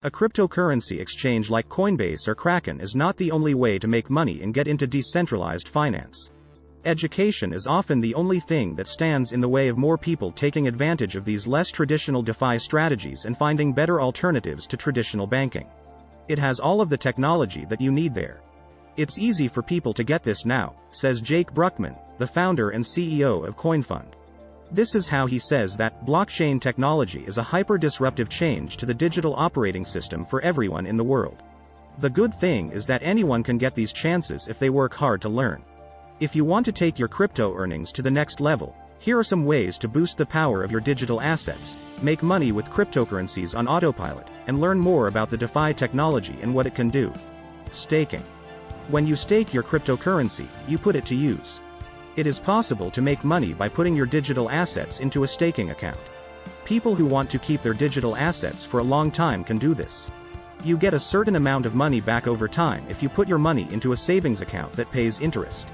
A cryptocurrency exchange like Coinbase or Kraken is not the only way to make money and get into decentralized finance. Education is often the only thing that stands in the way of more people taking advantage of these less traditional DeFi strategies and finding better alternatives to traditional banking. It has all of the technology that you need there. It's easy for people to get this now, says Jake Bruckman, the founder and CEO of CoinFund. This is how he says that blockchain technology is a hyper-disruptive change to the digital operating system for everyone in the world. The good thing is that anyone can get these chances if they work hard to learn. If you want to take your crypto earnings to the next level, here are some ways to boost the power of your digital assets, make money with cryptocurrencies on autopilot, and learn more about the DeFi technology and what it can do. Staking. When you stake your cryptocurrency, you put it to use. It is possible to make money by putting your digital assets into a staking account. People who want to keep their digital assets for a long time can do this. You get a certain amount of money back over time if you put your money into a savings account that pays interest.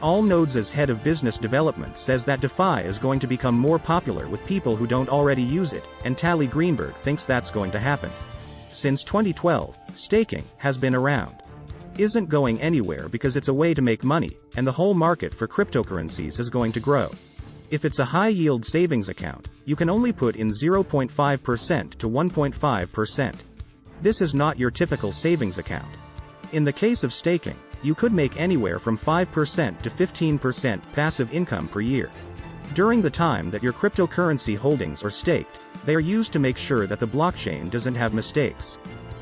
All Nodes' head of business development says that DeFi is going to become more popular with people who don't already use it, and Tally Greenberg thinks that's going to happen. Since 2012, staking has been around. Isn't going anywhere because it's a way to make money, and the whole market for cryptocurrencies is going to grow. If it's a high-yield savings account, you can only put in 0.5% to 1.5%. This is not your typical savings account. In the case of staking, you could make anywhere from 5% to 15% passive income per year. During the time that your cryptocurrency holdings are staked, they are used to make sure that the blockchain doesn't have mistakes.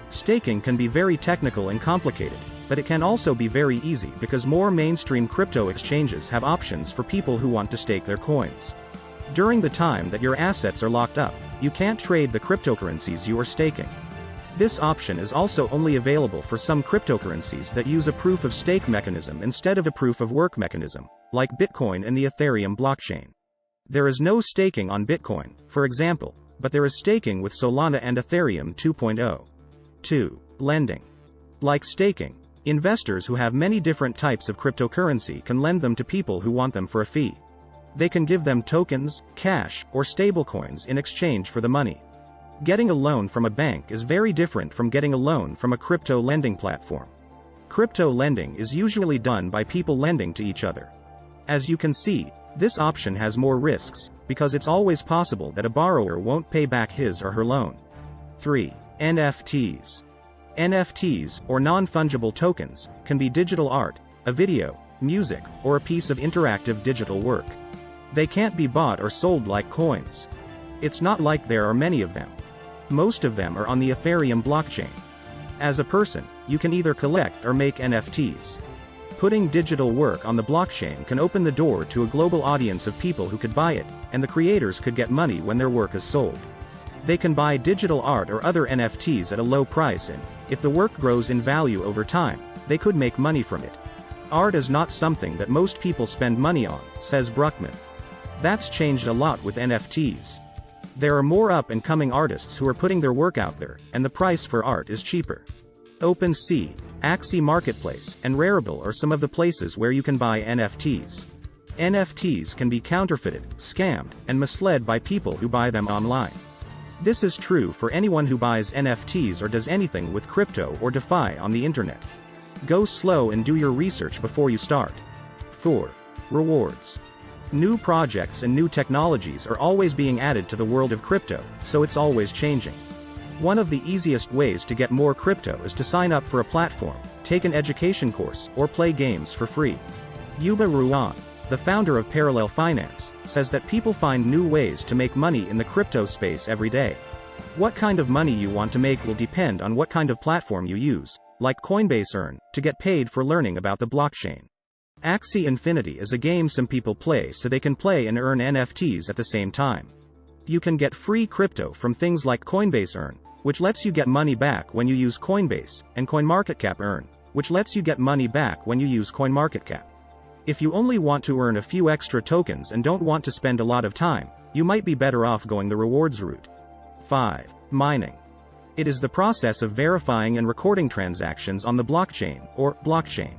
Staking can be very technical and complicated, but it can also be very easy because more mainstream crypto exchanges have options for people who want to stake their coins. During the time that your assets are locked up, you can't trade the cryptocurrencies you are staking. This option is also only available for some cryptocurrencies that use a proof-of-stake mechanism instead of a proof-of-work mechanism, like Bitcoin and the Ethereum blockchain. There is no staking on Bitcoin, for example, but there is staking with Solana and Ethereum 2.0. 2. Lending. Like staking, investors who have many different types of cryptocurrency can lend them to people who want them for a fee. They can give them tokens, cash, or stablecoins in exchange for the money. Getting a loan from a bank is very different from getting a loan from a crypto lending platform. Crypto lending is usually done by people lending to each other. As you can see, this option has more risks, because it's always possible that a borrower won't pay back his or her loan. 3. NFTs. NFTs, or non-fungible tokens, can be digital art, a video, music, or a piece of interactive digital work. They can't be bought or sold like coins. It's not like there are many of them. Most of them are on the Ethereum blockchain. As a person, you can either collect or make NFTs. Putting digital work on the blockchain can open the door to a global audience of people who could buy it, and the creators could get money when their work is sold. They can buy digital art or other NFTs at a low price, and, if the work grows in value over time, they could make money from it. Art is not something that most people spend money on, says Bruckman. That's changed a lot with NFTs. There are more up-and-coming artists who are putting their work out there, and the price for art is cheaper. OpenSea, Axie Marketplace, and Rarible are some of the places where you can buy NFTs. NFTs can be counterfeited, scammed, and misled by people who buy them online. This is true for anyone who buys NFTs or does anything with crypto or DeFi on the internet. Go slow and do your research before you start. 4. Rewards. New projects and new technologies are always being added to the world of crypto, so it's always changing. One of the easiest ways to get more crypto is to sign up for a platform, take an education course, or play games for free. Yuba Ruan, the founder of Parallel Finance, says that people find new ways to make money in the crypto space every day. What kind of money you want to make will depend on what kind of platform you use, like Coinbase Earn, to get paid for learning about the blockchain. Axie Infinity is a game some people play so they can play and earn NFTs at the same time. You can get free crypto from things like Coinbase Earn, which lets you get money back when you use Coinbase, and CoinMarketCap Earn, which lets you get money back when you use CoinMarketCap. If you only want to earn a few extra tokens and don't want to spend a lot of time, you might be better off going the rewards route. 5. Mining. It is the process of verifying and recording transactions on the blockchain, or blockchain.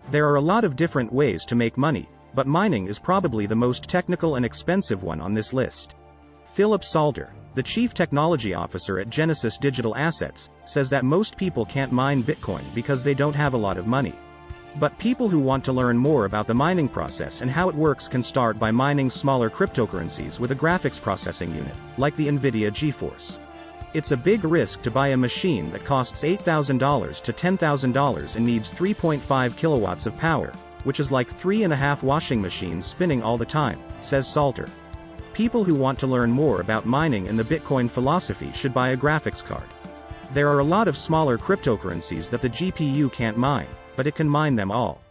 There are a lot of different ways to make money, but mining is probably the most technical and expensive one on this list. Philip Salter, The chief technology officer at Genesis Digital Assets says that most people can't mine Bitcoin because they don't have a lot of money. But people who want to learn more about the mining process and how it works can start by mining smaller cryptocurrencies with a graphics processing unit, like the NVIDIA GeForce. It's a big risk to buy a machine that costs $8,000 to $10,000 and needs 3.5 kilowatts of power, which is like 3.5 washing machines spinning all the time, says Salter. People who want to learn more about mining and the Bitcoin philosophy should buy a graphics card. There are a lot of smaller cryptocurrencies that the GPU can't mine, but it can mine them all.